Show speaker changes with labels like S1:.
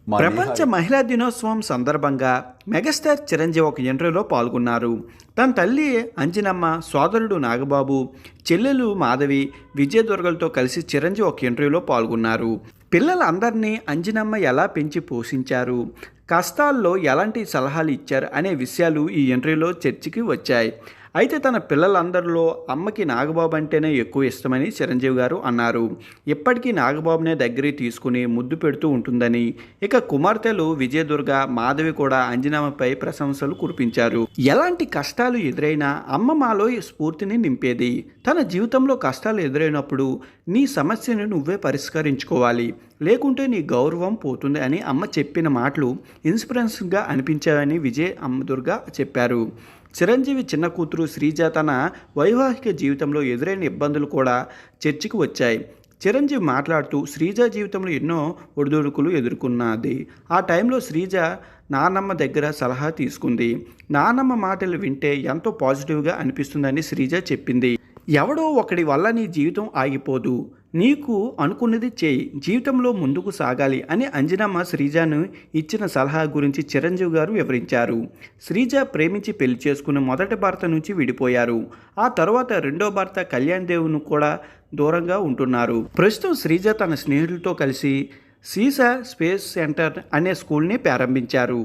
S1: ప్రపంచ మహిళా దినోత్సవం సందర్భంగా మెగాస్టార్ చిరంజీవి ఒక ఇంటర్వ్యూలో పాల్గొన్నారు. తన తల్లి అంజనమ్మ, సోదరుడు నాగబాబు, చెల్లెలు మాధవి, విజయదుర్గలతో కలిసి చిరంజీవి ఒక ఇంటర్వ్యూలో పాల్గొన్నారు. పిల్లలందరినీ అంజనమ్మ ఎలా పెంచి పోషించారు, కష్టాల్లో ఎలాంటి సలహాలు ఇచ్చారు అనే విషయాలు ఈ ఇంటర్వ్యూలో చర్చకి వచ్చాయి. అయితే తన పిల్లలందరిలో అమ్మకి నాగబాబు అంటేనే ఎక్కువ ఇష్టమని చిరంజీవి గారు అన్నారు. ఇప్పటికీ నాగబాబునే దగ్గరికి తీసుకుని ముద్దు పెడుతూ ఉంటుందని, ఇక కుమార్తెలు విజయదుర్గ, మాధవి కూడా అంజనమ్మపై ప్రశంసలు కురిపించారు. ఎలాంటి కష్టాలు ఎదురైనా అమ్మ మాలో స్ఫూర్తిని నింపేది. తన జీవితంలో కష్టాలు ఎదురైనప్పుడు నీ సమస్యను నువ్వే పరిష్కరించుకోవాలి, లేకుంటే నీ గౌరవం పోతుంది అని అమ్మ చెప్పిన మాటలు ఇన్స్పిరేషన్గా అనిపించాయని దుర్గ చెప్పారు. చిరంజీవి చిన్న కూతురు శ్రీజ తన వైవాహిక జీవితంలో ఎదురైన ఇబ్బందులు కూడా చర్చకు వచ్చాయి. చిరంజీవి మాట్లాడుతూ శ్రీజ జీవితంలో ఎన్నో ఒడిదుడుకులు ఎదుర్కొన్నది. ఆ టైంలో శ్రీజ నాన్నమ్మ దగ్గర సలహా తీసుకుంది. నాన్నమ్మ మాటలు వింటే ఎంతో పాజిటివ్గా అనిపిస్తుందని శ్రీజ చెప్పింది. ఎవడో ఒకడి వల్ల నీ జీవితం ఆగిపోదు, నీకు అనుకున్నది చేయి, జీవితంలో ముందుకు సాగాలి అని అంజనమ్మ శ్రీజను ఇచ్చిన సలహా గురించి చిరంజీవి గారు వివరించారు. శ్రీజ ప్రేమించి పెళ్లి చేసుకున్న మొదటి భర్త నుంచి విడిపోయారు. ఆ తర్వాత రెండో భర్త కళ్యాణ్ దేవును కూడా దూరంగా ఉంటున్నారు. ప్రస్తుతం శ్రీజ తన స్నేహితులతో కలిసి సీసా స్పేస్ సెంటర్ అనే స్కూల్ని ప్రారంభించారు.